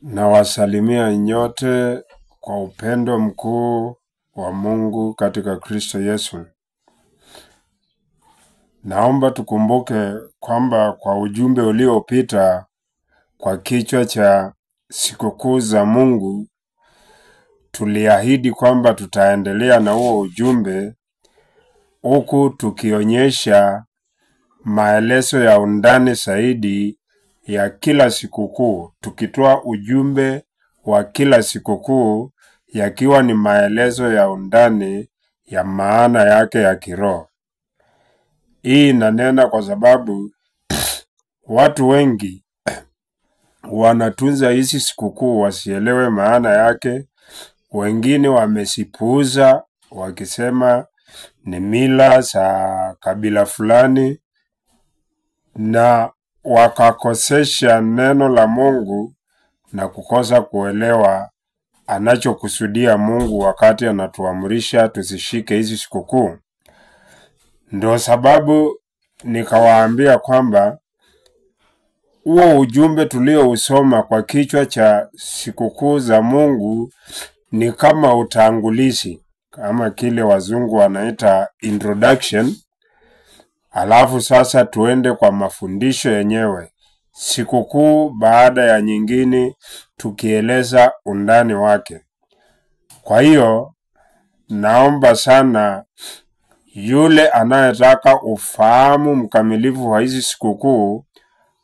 Na wasalimia nyote kwa upendo mkuu wa Mungu katika Kristo Yesu. Naomba tukumbuke kwamba kwa ujumbe uliopita kwa kichwa cha sikukuu za Mungu, tuliahidi kwamba tutaendelea na huo ujumbe huku tukionyesha maelezo ya undani zaidi ya kila sikukuu, tukitoa ujumbe wa kila sikukuu yakiwa ni maelezo ya undani ya maana yake ya kiroho. Hii inanena kwa sababu watu wengi wanatunza hizi sikukuu wasielewe maana yake. Wengine wamesipuuza wakisema ni mila za kabila fulani, na wakakosesha neno la Mungu na kukosa kuelewa anachokusudia Mungu wakati anatuamrisha tusishike hizi sikukuu. Ndio sababu nikawaambia kwamba huo ujumbe tuliousoma kwa kichwa cha sikukuu za Mungu ni kama utangulizi, kama kile wazungu wanaita introduction. Alafu sasa tuende kwa mafundisho yenyewe, sikukuu baada ya nyingine, tukieleza undani wake. Kwa hiyo naomba sana yule anayetaka ufahamu mkamilifu wa hizi sikukuu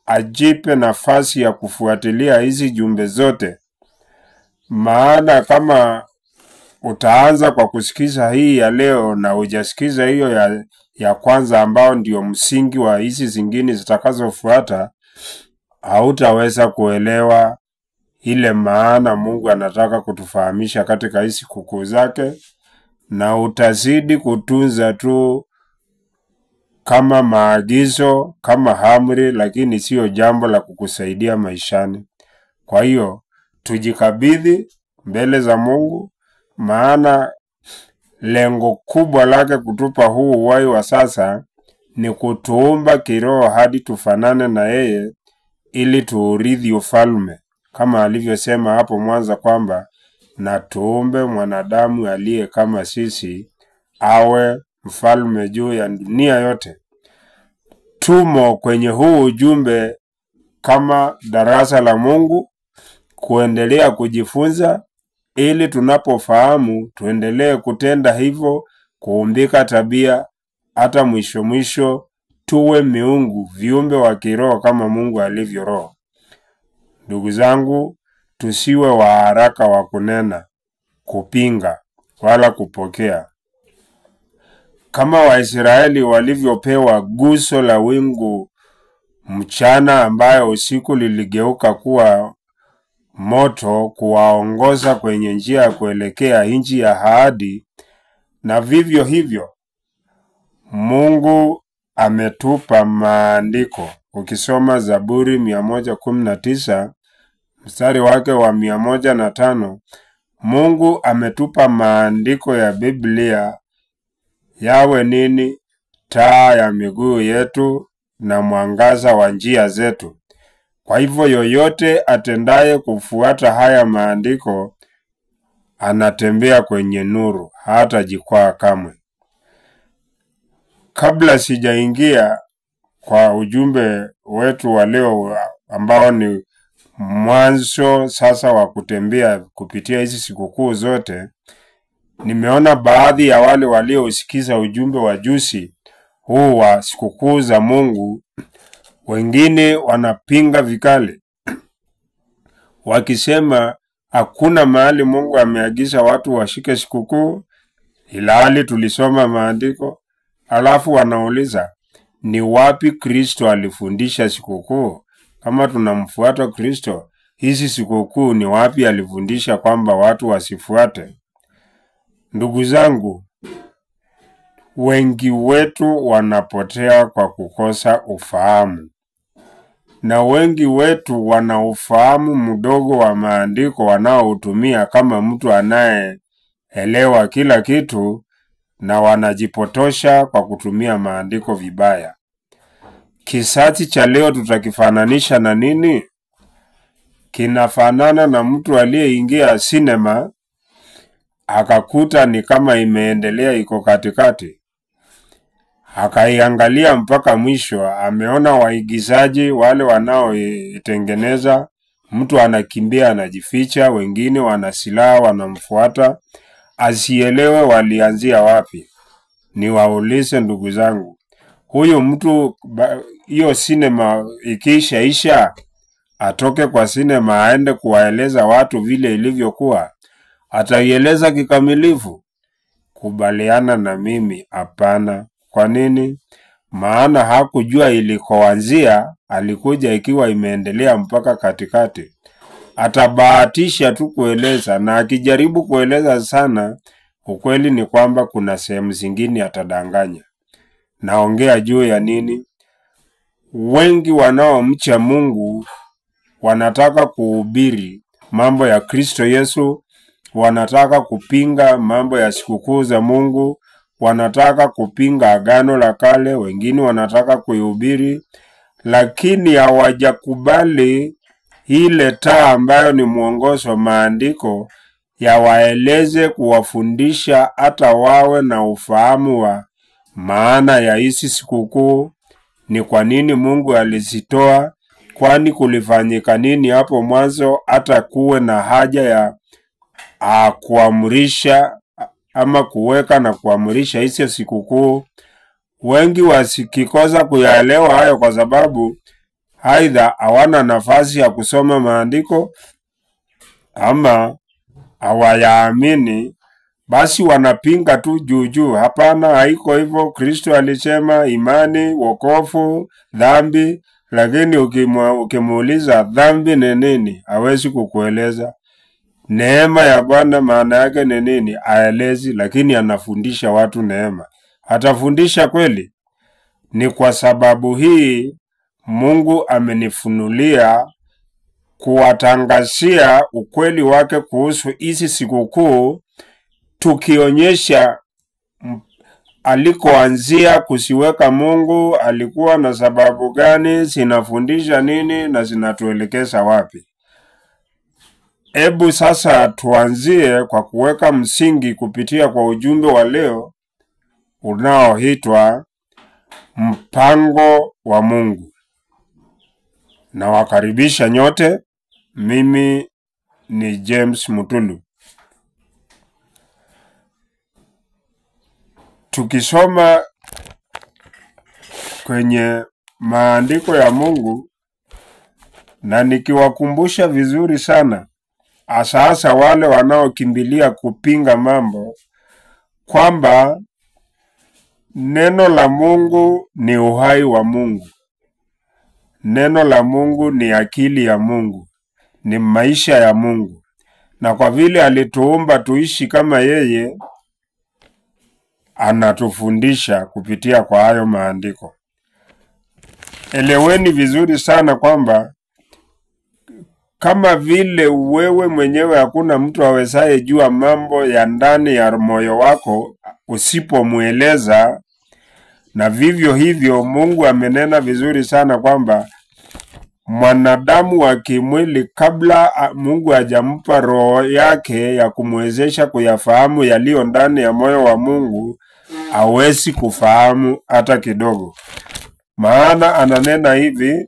ajipe nafasi ya kufuatilia hizi jumbe zote. Maana kama utaanza kwa kusikiza hii ya leo na hujasikiza hiyo ya kwanza ambao ndio msingi wa hizi zingine zitakazofuata, hautaweza kuelewa ile maana Mungu anataka kutufahamisha katika hizi sikukuu zake, na utazidi kutunza tu kama maagizo, kama amri, lakini sio jambo la kukusaidia maishani. Kwa hiyo tujikabidhi mbele za Mungu, maana lengo kubwa lake kutupa huu uhai wa sasa ni kutuumba kiroho hadi tufanane na yeye, ili tuurithi ufalme, kama alivyosema hapo mwanzo kwamba na tuumbe mwanadamu aliye kama sisi awe mfalme juu ya dunia yote. Tumo kwenye huu ujumbe kama darasa la Mungu kuendelea kujifunza, ili tunapofahamu tuendelee kutenda hivyo, kuumbika tabia, hata mwisho tuwe miungu, viumbe wa kiroho kama Mungu alivyo roho. Ndugu zangu, tusiwe wa haraka wa kunena, kupinga wala kupokea. Kama Waisraeli walivyopewa guso la wingu mchana ambayo usiku liligeuka kuwa moto kuwaongoza kwenye njia ya kuelekea nchi ya ahadi, na vivyo hivyo Mungu ametupa maandiko. Ukisoma Zaburi 119 mstari wake wa 105, Mungu ametupa maandiko ya Biblia yawe nini? Taa ya miguu yetu na mwangaza wa njia zetu. Kwa hivyo yoyote atendaye kufuata haya maandiko anatembea kwenye nuru, hata jikwaa kamwe. Kabla sijaingia kwa ujumbe wetu wa leo ambao ni mwanzo sasa wa kutembea kupitia hizi sikukuu zote, nimeona baadhi ya wale waliosikiza ujumbe wa juzi huu wa sikukuu za Mungu, wengine wanapinga vikali wakisema hakuna mahali Mungu ameagiza watu washike sikukuu, ilhali tulisoma maandiko. Alafu wanauliza ni wapi Kristo alifundisha sikukuu? Kama tunamfuata Kristo, hizi sikukuu ni wapi alifundisha kwamba watu wasifuate? Ndugu zangu, wengi wetu wanapotea kwa kukosa ufahamu, na wengi wetu wana ufahamu mdogo wa maandiko wanaoutumia kama mtu anayeelewa kila kitu, na wanajipotosha kwa kutumia maandiko vibaya. Kisati cha leo tutakifananisha na nini? kinafanana na mtu aliyeingia sinema akakuta ni kama imeendelea iko katikati, akaiangalia mpaka mwisho, ameona waigizaji wale wanaoitengeneza, mtu anakimbia anajificha, wengine wana silaha wanamfuata, asielewe walianzia wapi. Niwaulize ndugu zangu, huyu mtu hiyo sinema ikishaisha atoke kwa sinema aende kuwaeleza watu vile ilivyokuwa? Ataieleza kikamilifu? Kubaliana na mimi, hapana. Kwa nini? Maana hakujua ilikoanzia, alikuja ikiwa imeendelea mpaka katikati. Atabahatisha tu kueleza, na akijaribu kueleza sana, ukweli ni kwamba kuna sehemu zingine atadanganya. Naongea juu ya nini? Wengi wanaomcha Mungu wanataka kuhubiri mambo ya Kristo Yesu, wanataka kupinga mambo ya sikukuu za Mungu, wanataka kupinga agano la kale, wengine wanataka kuihubiri, lakini hawajakubali ile taa ambayo ni mwongozo wa maandiko ya waeleze kuwafundisha hata wawe na ufahamu wa maana ya hizi sikukuu, ni kwa nini Mungu alizitoa, kwani kulifanyika nini hapo mwanzo hata kuwe na haja ya kuamrisha ama kuweka na kuamrisha hizo sikukuu. Wengi wasikikosa kuyaelewa hayo kwa sababu aidha hawana nafasi ya kusoma maandiko ama hawayaamini, basi wanapinga tu juu. Hapana, haiko hivyo. Kristo alisema imani, wokovu, dhambi, lakini ukimuuliza dhambi ni nini, hawezi kukueleza. Neema ya Bwana maana yake ni nini, aelezi, lakini anafundisha watu neema. Atafundisha kweli? Ni kwa sababu hii Mungu amenifunulia kuwatangazia ukweli wake kuhusu hizi sikukuu, tukionyesha alikoanzia kusiweka Mungu, alikuwa na sababu gani, zinafundisha nini na zinatuelekeza wapi. Hebu sasa tuanzie kwa kuweka msingi kupitia kwa ujumbe wa leo unaoitwa mpango wa Mungu. Na wakaribisha nyote, mimi ni James Mutulu. Tukisoma kwenye maandiko ya Mungu, na nikiwakumbusha vizuri sana hasa wale wanaokimbilia kupinga mambo, kwamba neno la Mungu ni uhai wa Mungu. Neno la Mungu ni akili ya Mungu, ni maisha ya Mungu. Na kwa vile alituumba tuishi kama yeye, anatufundisha kupitia kwa hayo maandiko. Eleweni vizuri sana kwamba kama vile wewe mwenyewe hakuna mtu awezaye jua mambo ya ndani ya moyo wako usipomueleza, na vivyo hivyo Mungu amenena vizuri sana kwamba mwanadamu wa kimwili, kabla Mungu hajampa roho yake ya kumwezesha kuyafahamu yaliyo ndani ya moyo wa Mungu, hawezi kufahamu hata kidogo. Maana ananena hivi,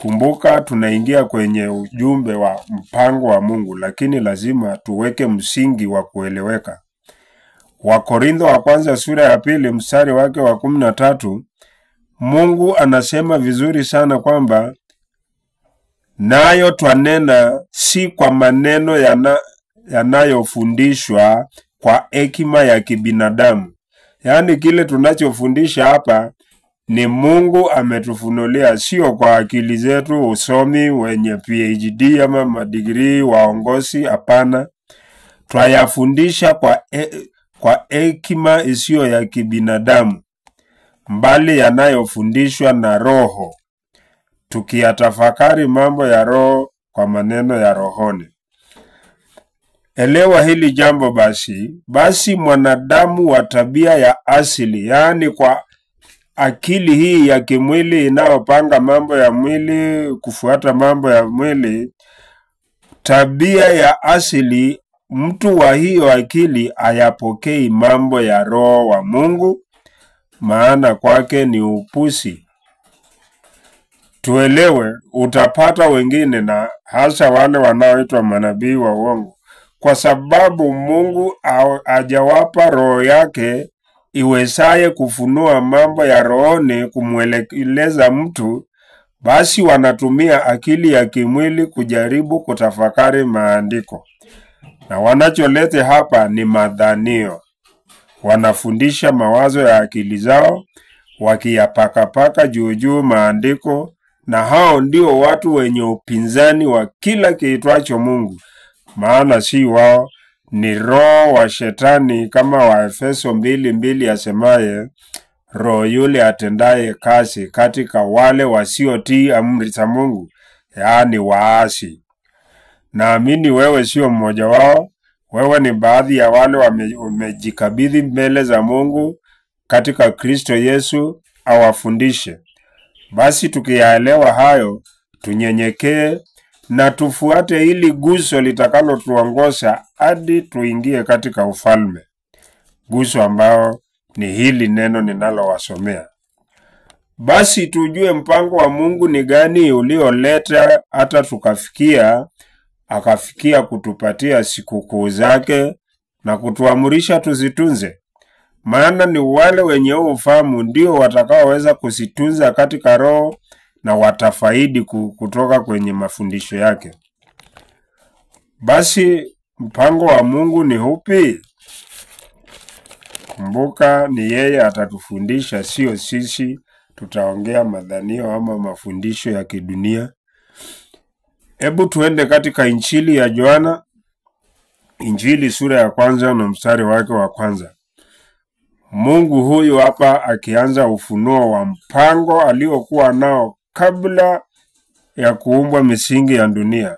kumbuka tunaingia kwenye ujumbe wa mpango wa Mungu, lakini lazima tuweke msingi wa kueleweka. Wakorintho wa kwanza sura ya 2 mstari wake wa 13, Mungu anasema vizuri sana kwamba nayo twanena si kwa maneno yanayofundishwa kwa hekima ya kibinadamu. Yaani kile tunachofundisha hapa ni Mungu ametufunulia, sio kwa akili zetu, usomi wenye PhD ama madigrii, waongozi. Hapana, twayafundisha kwa hekima isiyo ya kibinadamu, mbali yanayofundishwa na Roho, tukiyatafakari mambo ya Roho kwa maneno ya rohoni. Elewa hili jambo basi mwanadamu wa tabia ya asili, yaani kwa akili hii ya kimwili inayopanga mambo ya mwili, kufuata mambo ya mwili, tabia ya asili, mtu wa hiyo akili hayapokei mambo ya Roho wa Mungu, maana kwake ni upusi. Tuelewe, utapata wengine na hasa wale wanaoitwa manabii wa uongo, kwa sababu Mungu hajawapa roho yake iwezaye kufunua mambo ya rohoni kumwelekeza mtu, basi wanatumia akili ya kimwili kujaribu kutafakari maandiko. Na wanacholete hapa ni madhanio. Wanafundisha mawazo ya akili zao, wakiyapakapaka juu maandiko, na hao ndio watu wenye upinzani wa kila kiitwacho Mungu. Maana si wao, ni roho wa shetani, kama wa Efeso 2:2 asemaye, roho yule atendaye kazi katika wale wasiotii amri za Mungu, yaani waasi. Naamini wewe sio mmoja wao. Wewe ni baadhi ya wale wamejikabidhi mbele za Mungu katika Kristo Yesu awafundishe. Basi tukiyaelewa hayo, tunyenyekee na tufuate ili guso litakalo tuongoza hadi tuingie katika ufalme. Guso ambao ni hili neno ninalowasomea. Basi tujue mpango wa Mungu ni gani ulioleta hata akafikia kutupatia sikukuu zake na kutuamurisha tuzitunze. Maana ni wale wenye ufahamu ndio watakaoweza kuzitunza katika roho na watafaidi kutoka kwenye mafundisho yake. Basi mpango wa Mungu ni upi? Kumbuka, ni yeye atatufundisha, sio sisi tutaongea madhanio ama mafundisho ya kidunia. Hebu tuende katika Injili ya Yohana, Injili sura ya 1 na mstari wake wa 1. Mungu huyu hapa akianza ufunuo wa mpango aliokuwa nao kabla ya kuumbwa misingi ya dunia.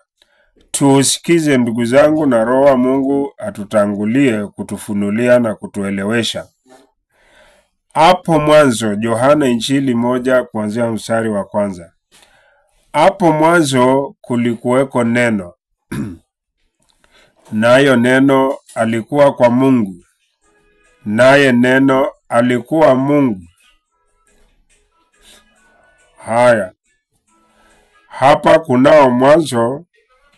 Tuusikize ndugu zangu, na Roho wa Mungu atutangulie kutufunulia na kutuelewesha. Hapo mwanzo, Yohana Injili 1 kuanzia mstari wa 1. Hapo mwanzo kulikuweko neno, nayo neno alikuwa kwa Mungu, naye neno alikuwa Mungu. Haya, hapa kunao mwanzo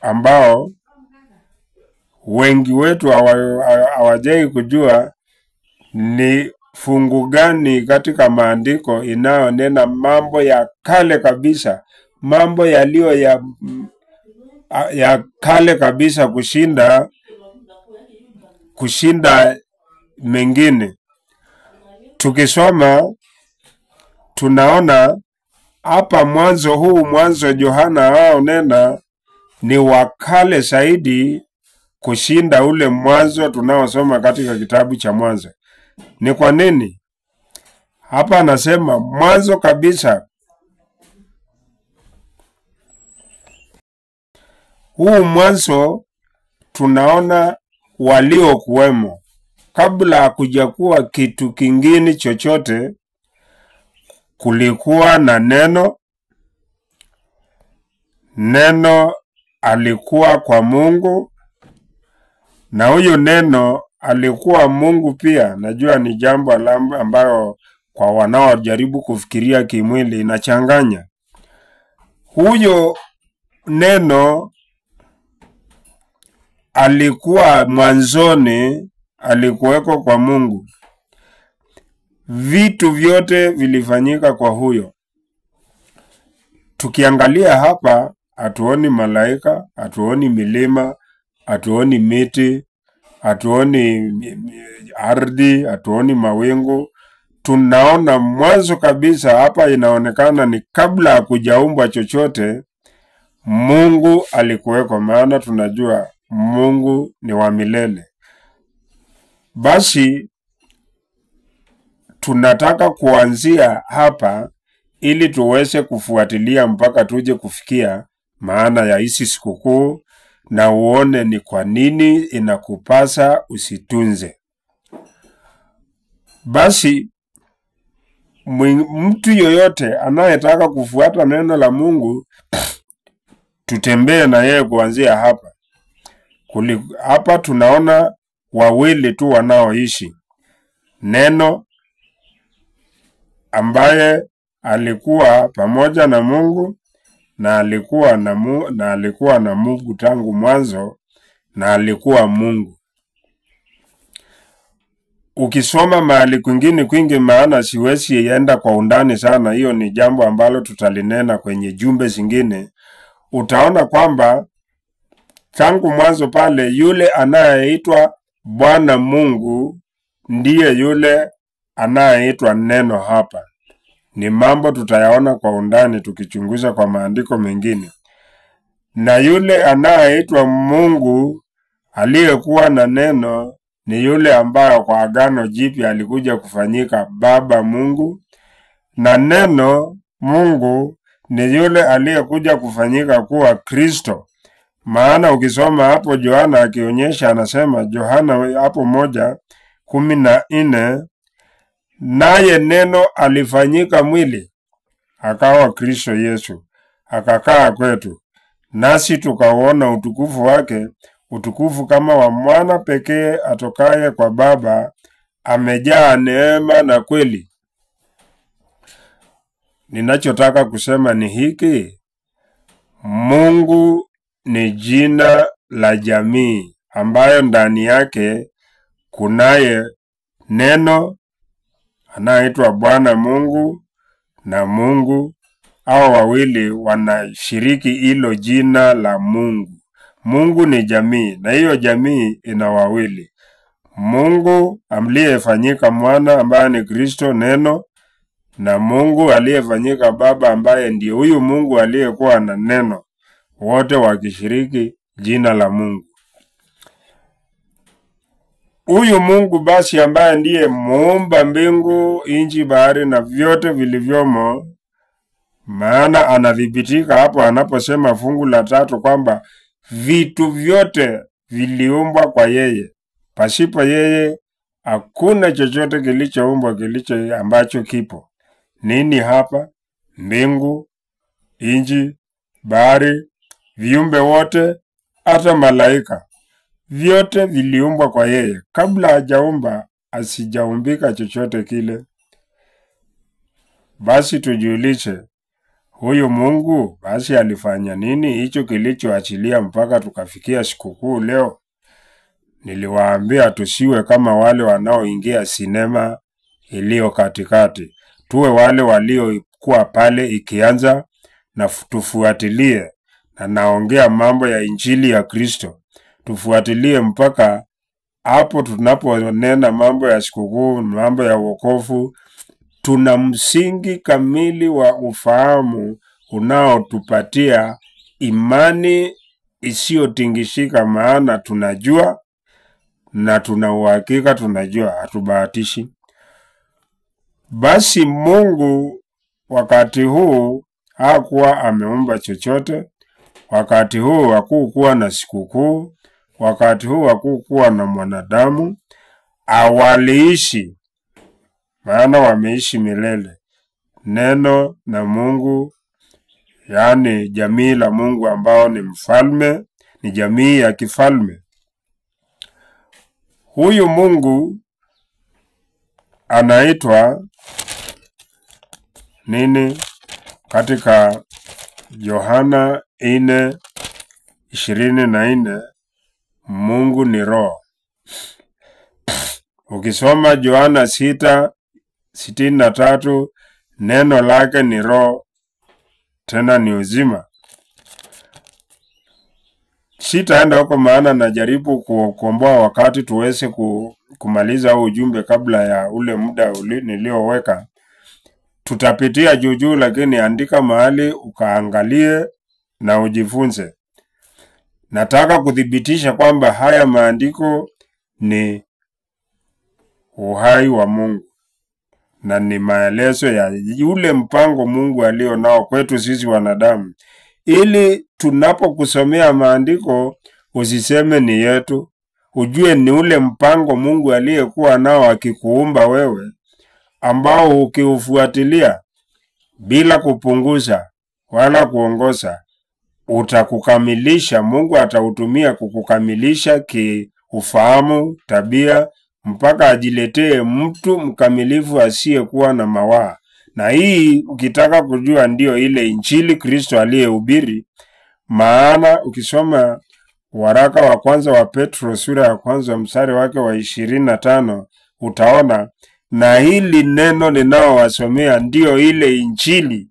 ambao wengi wetu hawajai kujua ni fungu gani katika maandiko inayonena mambo ya kale kabisa, mambo yaliyo ya kale kabisa kushinda mengine. Tukisoma tunaona hapa mwanzo Yohana hao nena ni wakale zaidi kushinda ule mwanzo tunaosoma katika kitabu cha Mwanzo. Ni kwa nini? Hapa anasema mwanzo kabisa. Huu mwanzo tunaona waliokuwemo kabla hakujakuwa kitu kingine chochote. Kulikuwa na neno. Neno alikuwa kwa Mungu, na huyo neno alikuwa Mungu pia. Najua ni jambo ambayo kwa wanaojaribu kufikiria kimwili inachanganya. Huyo neno alikuwa mwanzoni, alikuweko kwa Mungu. Vitu vyote vilifanyika kwa huyo. Tukiangalia hapa, hatuoni malaika, hatuoni milima, hatuoni miti, hatuoni ardhi, hatuoni mawingu. Tunaona mwanzo kabisa hapa inaonekana ni kabla hakujaumbwa chochote, Mungu alikuweko, maana tunajua Mungu ni wa milele. Basi tunataka kuanzia hapa ili tuweze kufuatilia mpaka tuje kufikia maana ya hizi sikukuu, na uone ni kwa nini inakupasa usitunze. Basi mtu yoyote anayetaka kufuata neno la Mungu, tutembee na yeye kuanzia hapa. Hapa tunaona wawili tu wanaoishi. Neno ambaye alikuwa pamoja na Mungu na alikuwa na Mungu tangu mwanzo na alikuwa Mungu. Ukisoma mahali kwingi, maana siwezi enda kwa undani sana, hiyo ni jambo ambalo tutalinena kwenye jumbe zingine, utaona kwamba tangu mwanzo pale yule anayeitwa Bwana Mungu ndiye yule anayeitwa neno hapa. Ni mambo tutayaona kwa undani tukichunguza kwa maandiko mengine. Na yule anayeitwa Mungu aliyekuwa na neno ni yule ambaye kwa Agano Jipya alikuja kufanyika Baba Mungu, na neno Mungu ni yule aliyekuja kufanyika kuwa Kristo. Maana ukisoma hapo Yohana akionyesha, anasema Yohana hapo 1:14, naye neno alifanyika mwili akawa Kristo Yesu, akakaa kwetu, nasi tukauona utukufu wake, utukufu kama wa mwana pekee atokaye kwa Baba, amejaa neema na kweli. Ninachotaka kusema ni hiki: Mungu ni jina la jamii ambayo ndani yake kunaye neno anaitwa Bwana Mungu, na Mungu hao wawili wanashiriki hilo jina la Mungu. Mungu ni jamii, na hiyo jamii ina wawili: Mungu aliyefanyika mwana ambaye ni Kristo neno, na Mungu aliyefanyika Baba ambaye ndiye huyu Mungu aliyekuwa na neno, wote wakishiriki jina la Mungu. Huyu Mungu basi ambaye ndiye muumba mbingu, nchi, bahari na vyote vilivyomo, maana anadhibitika hapo anaposema fungu la 3 kwamba vitu vyote viliumbwa kwa yeye. Pasipo yeye hakuna chochote kilichoumbwa ambacho kipo. Nini hapa? Mbingu, nchi, bahari, viumbe wote, hata malaika, vyote viliumbwa kwa yeye. Kabla hajaumba asijaumbika chochote kile. Basi tujiulize, huyu Mungu basi alifanya nini hicho kilichoachilia mpaka tukafikia sikukuu leo? Niliwaambia tusiwe kama wale wanaoingia sinema iliyo katikati. Tuwe wale waliokuwa pale ikianza, na tufuatilie, na naongea mambo ya injili ya Kristo. Tufuatilie mpaka hapo tunaponena mambo ya sikukuu, mambo ya wokovu, tuna msingi kamili wa ufahamu unaotupatia imani isiyotingishika, maana tunajua na tuna uhakika, tunajua, hatubahatishi. Basi Mungu wakati huu hakuwa ameumba chochote. Wakati huu hakukuwa na sikukuu, wakati huu hakukuwa na mwanadamu. Awaliishi, maana wameishi milele, neno na Mungu, yani jamii la Mungu ambao ni mfalme, ni jamii ya kifalme. Huyu Mungu anaitwa nini katika Yohana 4:24? Mungu ni roho. Ukisoma Yohana 6:63, neno lake ni roho, tena ni uzima. Sitaenda huko maana najaribu kuomboa wakati tuweze kumaliza ujumbe kabla ya ule muda nilioweka. Tutapitia juu, lakini andika mahali ukaangalie na ujifunze. Nataka kudhibitisha kwamba haya maandiko ni uhai wa Mungu na ni maelezo ya yule mpango Mungu alio nao kwetu sisi wanadamu, ili tunapokusomea maandiko usiseme ni yetu, ujue ni ule mpango Mungu aliyekuwa nao akikuumba wewe, ambao ukiufuatilia bila kupunguza wala kuongoza utakukamilisha. Mungu atautumia kukukamilisha kiufahamu, tabia, mpaka ajiletee mtu mkamilifu asiyekuwa na mawaa. Na hii ukitaka kujua ndio ile injili Kristo aliyehubiri. Maana ukisoma waraka wa kwanza wa Petro sura ya kwanza mstari wake wa 25 utaona, na hili neno ninaowasomea ndio ile injili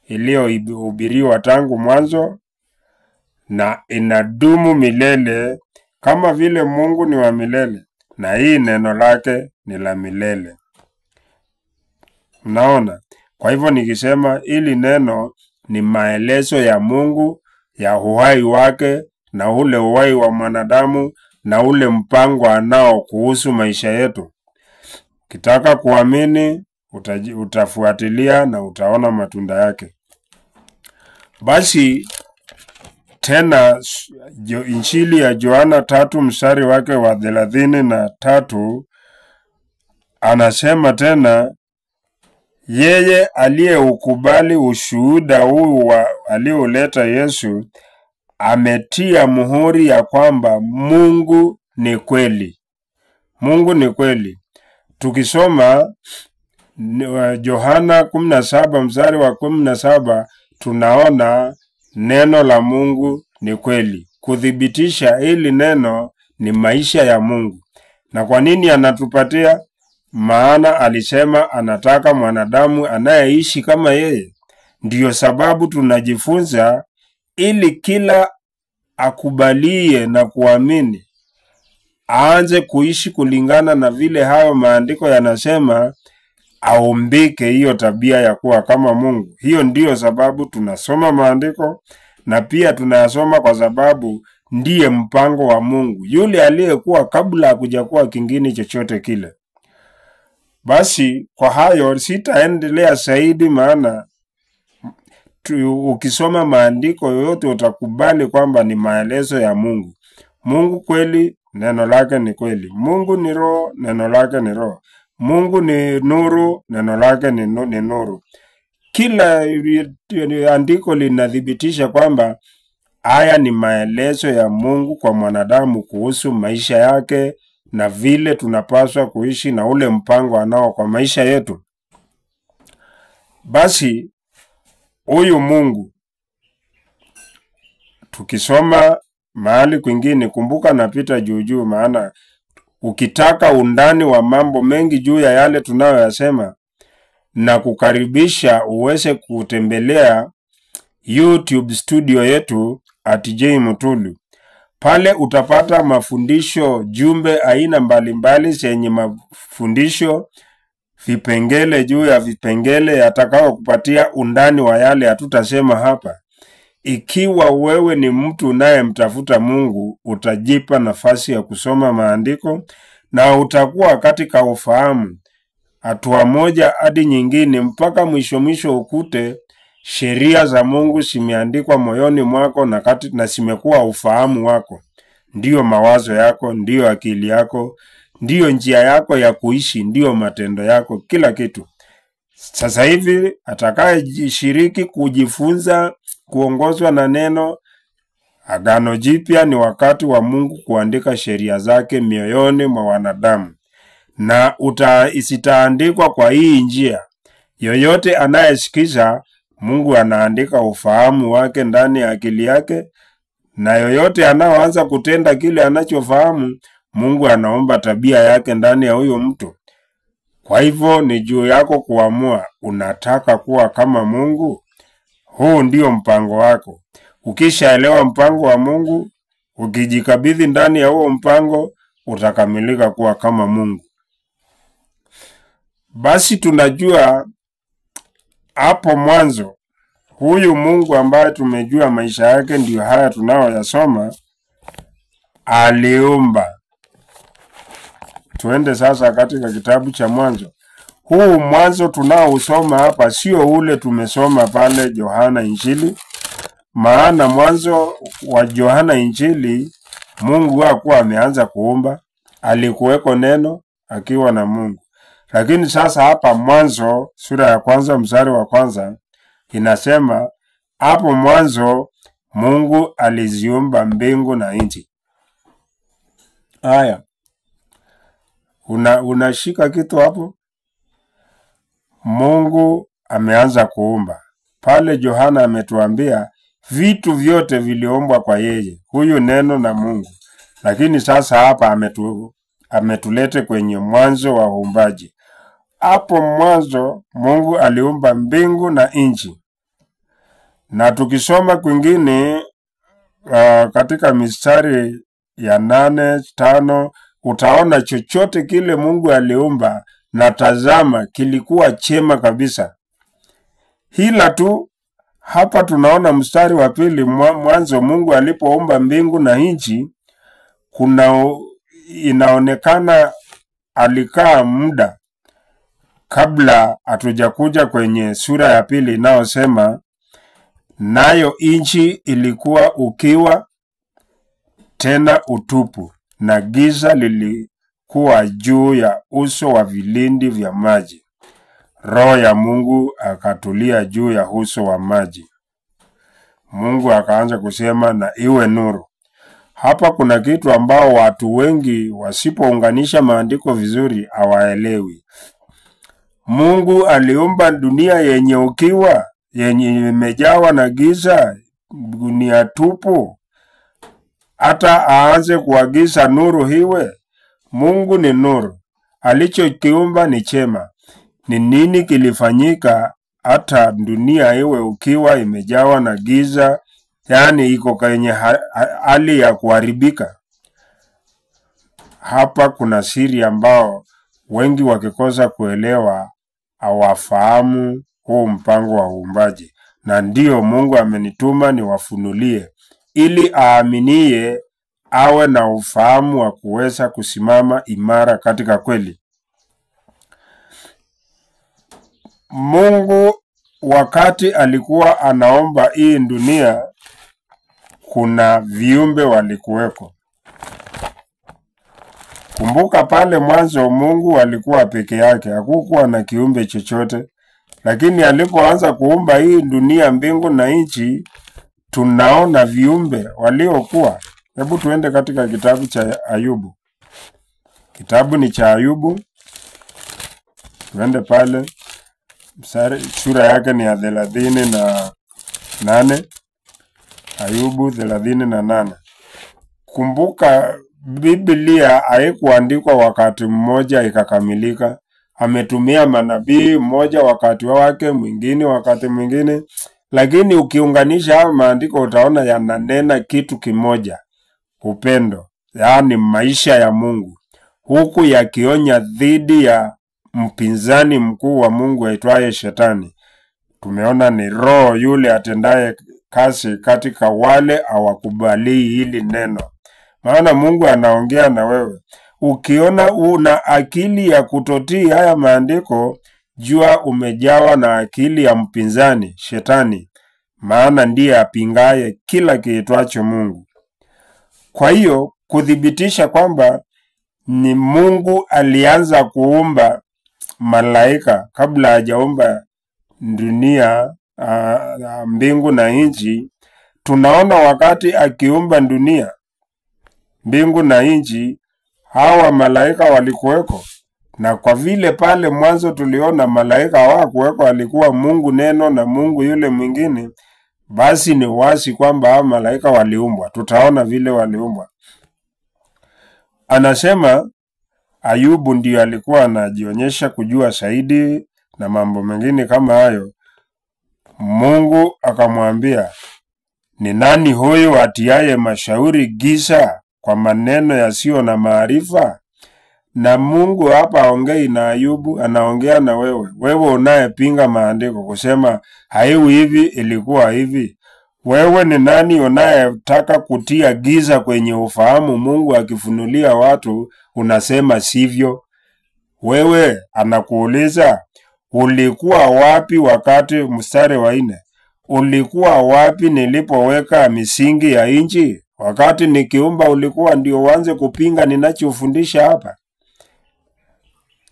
iliyohubiriwa tangu mwanzo na inadumu milele, kama vile Mungu ni wa milele na hii neno lake ni la milele. Mnaona? Kwa hivyo nikisema hili neno ni maelezo ya Mungu ya uhai wake na ule uhai wa mwanadamu na ule mpango anao kuhusu maisha yetu. Ukitaka kuamini utafuatilia na utaona matunda yake. Basi tena injili ya Yohana 3 mstari wake wa 33 anasema tena, yeye aliyeukubali ushuhuda huu alioleta Yesu ametia muhuri ya kwamba Mungu ni kweli. Mungu ni kweli. Tukisoma Yohana 17 mstari wa 17 tunaona neno la Mungu ni kweli. Kuthibitisha hili neno ni maisha ya Mungu. Na kwa nini anatupatia? Maana alisema anataka mwanadamu anayeishi kama yeye. Ndiyo sababu tunajifunza ili kila akubalie na kuamini aanze kuishi kulingana na vile hayo maandiko yanasema, aumbike hiyo tabia ya kuwa kama Mungu. Hiyo ndiyo sababu tunasoma maandiko, na pia tunayasoma kwa sababu ndiye mpango wa Mungu, yule aliyekuwa kabla hakujakuwa kingine chochote kile. Basi kwa hayo sitaendelea zaidi, maana ukisoma maandiko yote utakubali kwamba ni maelezo ya Mungu. Mungu kweli, neno lake ni kweli. Mungu ni roho, neno lake ni roho. Mungu ni nuru, neno lake ni nuru. Kila andiko linathibitisha kwamba haya ni maelezo ya Mungu kwa mwanadamu kuhusu maisha yake na vile tunapaswa kuishi na ule mpango anao kwa maisha yetu. Basi huyu Mungu, tukisoma mahali kwingine, kumbuka napita juu, maana ukitaka undani wa mambo mengi juu ya yale tunayoyasema, na kukaribisha uweze kutembelea YouTube studio yetu @jmutulu. Pale utapata mafundisho, jumbe aina mbalimbali zenye mafundisho, vipengele juu ya vipengele yatakao kupatia undani wa yale hatutasema hapa. Ikiwa wewe ni mtu unayemtafuta Mungu, utajipa nafasi ya kusoma maandiko na utakuwa katika ufahamu hatua moja hadi nyingine, mpaka mwisho ukute sheria za Mungu zimeandikwa moyoni mwako na zimekuwa ufahamu wako. Ndiyo mawazo yako, ndiyo akili yako, ndiyo njia yako ya kuishi, ndiyo matendo yako, kila kitu. Sasa hivi atakayeshiriki kujifunza kuongozwa na neno Agano Jipya, ni wakati wa Mungu kuandika sheria zake mioyoni mwa wanadamu, na isitaandikwa kwa hii njia. Yoyote anayesikiza, Mungu anaandika ufahamu wake ndani ya akili yake, na yoyote anaoanza kutenda kile anachofahamu, Mungu anaomba tabia yake ndani ya huyo mtu. Kwa hivyo ni juu yako kuamua, unataka kuwa kama Mungu? Huu ndio mpango wako. Ukishaelewa mpango wa Mungu, ukijikabidhi ndani ya huo mpango, utakamilika kuwa kama Mungu. Basi tunajua hapo mwanzo, huyu Mungu ambaye tumejua maisha yake ndio haya tunayoyasoma, aliumba. Tuende sasa katika kitabu cha Mwanzo. Huu mwanzo tunaousoma hapa sio ule tumesoma pale Yohana Injili. Maana mwanzo wa Yohana Injili, Mungu hakuwa ameanza kuumba, alikuweko neno akiwa na Mungu. Lakini sasa hapa Mwanzo sura ya 1 mstari wa 1 inasema hapo mwanzo Mungu aliziumba mbingu na nchi. Haya. Unashika kitu hapo? Mungu ameanza kuumba. Pale Yohana ametuambia vitu vyote viliumbwa kwa yeye. Huyu neno na Mungu. Lakini sasa hapa ametulete kwenye mwanzo wa uumbaji. Hapo mwanzo Mungu aliumba mbingu na nchi. Na tukisoma kwingine katika mistari ya 8:5 utaona chochote kile Mungu aliumba na tazama kilikuwa chema kabisa. Hila tu hapa tunaona mstari wa 2 mwanzo Mungu alipoumba mbingu na nchi, inaonekana alikaa muda kabla hatujakuja kwenye sura ya 2 inayosema nayo nchi ilikuwa ukiwa tena utupu na giza lilikuwa juu ya uso wa vilindi vya maji. Roho ya Mungu akatulia juu ya uso wa maji. Mungu akaanza kusema na iwe nuru. Hapa kuna kitu ambao watu wengi wasipounganisha maandiko vizuri hawaelewi. Mungu aliumba dunia yenye ukiwa, yenye imejawa na giza, dunia tupu. Hata aanze kuagiza nuru hiwe. Mungu ni nuru. Alichokiumba ni chema. Ni nini kilifanyika hata dunia iwe ukiwa, imejawa na giza, yani iko kwenye hali ya kuharibika? Hapa kuna siri ambao wengi wakikosa kuelewa hawafahamu huu mpango wa uumbaji. Na ndio Mungu amenituma niwafunulie ili aaminie awe na ufahamu wa kuweza kusimama imara katika kweli. Mungu wakati alikuwa anaomba hii dunia, kuna viumbe walikuweko. Kumbuka pale mwanzo Mungu alikuwa peke yake, hakukuwa na kiumbe chochote. Lakini alipoanza kuumba hii dunia, mbingu na nchi, tunaona viumbe waliokuwa. Hebu tuende katika kitabu cha Ayubu. Kitabu ni cha Ayubu. Tuende pale. Sura yake ni ya 38. Ayubu 38. Kumbuka Biblia haikuandikwa wakati mmoja ikakamilika. Ametumia manabii, mmoja wakati wake, mwingine wakati mwingine. Lakini ukiunganisha maandiko utaona yananena kitu kimoja, upendo, yaani maisha ya Mungu, huku yakionya dhidi ya mpinzani mkuu wa Mungu aitwaye Shetani. Tumeona ni roho yule atendaye kazi katika wale hawakubali hili neno. Maana Mungu anaongea na wewe. Ukiona una akili ya kutotii haya maandiko, jua umejawa na akili ya mpinzani, Shetani. Maana ndiye apingaye kila kiitwacho Mungu. Kwa hiyo kuthibitisha kwamba ni Mungu alianza kuumba malaika kabla hajaumba dunia, mbingu na nchi. Tunaona wakati akiumba dunia, mbingu na nchi, hawa malaika walikuweko. Na kwa vile pale mwanzo tuliona malaika hawakuweko, alikuwa Mungu neno na Mungu yule mwingine, basi ni wazi kwamba hawa malaika waliumbwa. Tutaona vile waliumbwa. Anasema Ayubu ndiyo alikuwa anajionyesha kujua zaidi na mambo mengine kama hayo. Mungu akamwambia, ni nani huyu atiaye mashauri giza kwa maneno yasiyo na maarifa? Na Mungu hapa haongei na Ayubu, anaongea na wewe. Wewe unayepinga maandiko kusema haiwi hivi, ilikuwa hivi. Wewe ni nani unayetaka kutia giza kwenye ufahamu Mungu akifunulia watu unasema sivyo? Wewe anakuuliza, ulikuwa wapi wakati, mstari wa 4, ulikuwa wapi nilipoweka misingi ya nchi? Wakati nikiumba ulikuwa ndio uanze kupinga ninachofundisha hapa?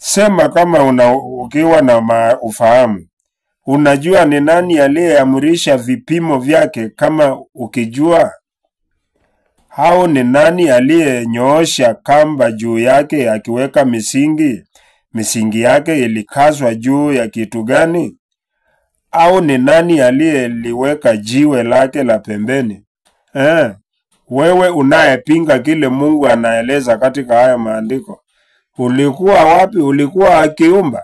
Sema kama ukiwa na ufahamu. Unajua ni nani aliyeamrisha vipimo vyake kama ukijua? Au ni nani aliyenyoosha kamba juu yake akiweka misingi? Misingi yake ilikazwa juu ya kitu gani? Au ni nani aliyeliweka jiwe lake la pembeni? Wewe unayepinga kile Mungu anaeleza katika haya maandiko. Ulikuwa wapi? Ulikuwa akiumba?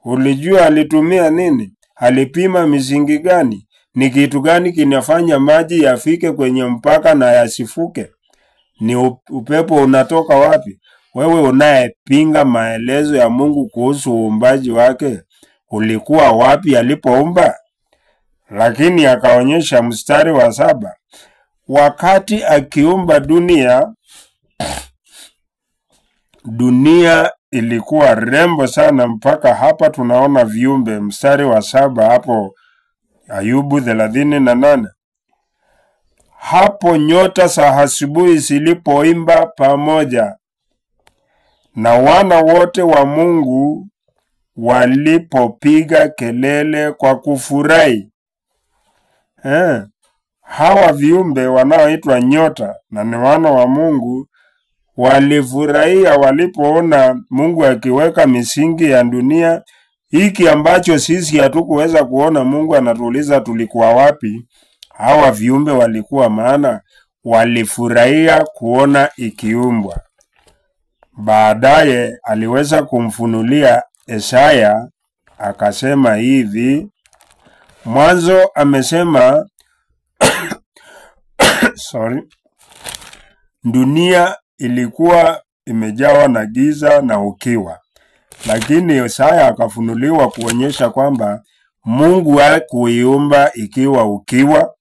Ulijua alitumia nini? Alipima misingi gani? Ni kitu gani kinafanya maji yafike kwenye mpaka na yasifuke? Ni upepo unatoka wapi? Wewe unayepinga maelezo ya Mungu kuhusu uumbaji wake, ulikuwa wapi alipoumba? Lakini akaonyesha mstari wa 7. Wakati akiumba dunia ilikuwa rembo sana mpaka hapa tunaona viumbe. Mstari wa 7 hapo Ayubu 38. Hapo nyota za asubuhi zilipoimba pamoja na wana wote wa Mungu walipopiga kelele kwa kufurahi. Hawa viumbe wanaoitwa nyota na ni wana wa Mungu walifurahia walipoona Mungu akiweka misingi ya dunia. Hiki ambacho sisi hatukuweza kuona, Mungu anatuuliza tulikuwa wapi? Hawa viumbe walikuwa, maana walifurahia kuona ikiumbwa. Baadaye aliweza kumfunulia Isaya akasema hivi. Mwanzo amesema dunia ilikuwa imejawa na giza na ukiwa. Lakini Isaya akafunuliwa kuonyesha kwamba Mungu hakuiumba ikiwa ukiwa.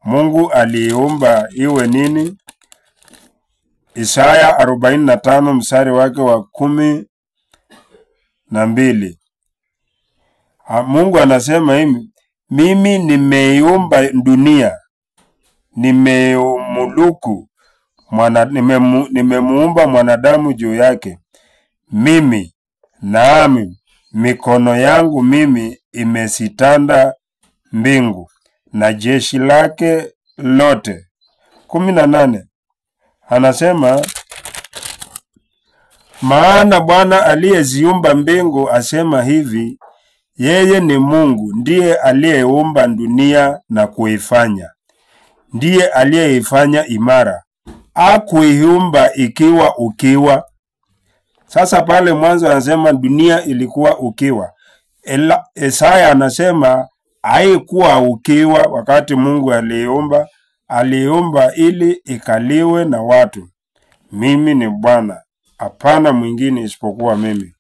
Mungu aliumba iwe nini? Isaya 45 mstari wake wa 12. Mungu anasema hivi, mimi nimeiumba dunia, nimemuumuluku nimemuumba mwanadamu juu yake. Mimi, naami, mikono yangu mimi imesitanda mbingu na jeshi lake lote. 18. Anasema, maana Bwana aliyeziumba mbingu asema hivi, yeye ni Mungu, ndiye aliyeumba dunia na kuifanya. Ndiye aliyeifanya imara, hakuiumba ikiwa ukiwa. Sasa pale mwanzo anasema dunia ilikuwa ukiwa. Isaya anasema haikuwa ukiwa wakati Mungu aliumba. Aliumba ili ikaliwe na watu. Mimi ni Bwana, hapana mwingine isipokuwa mimi.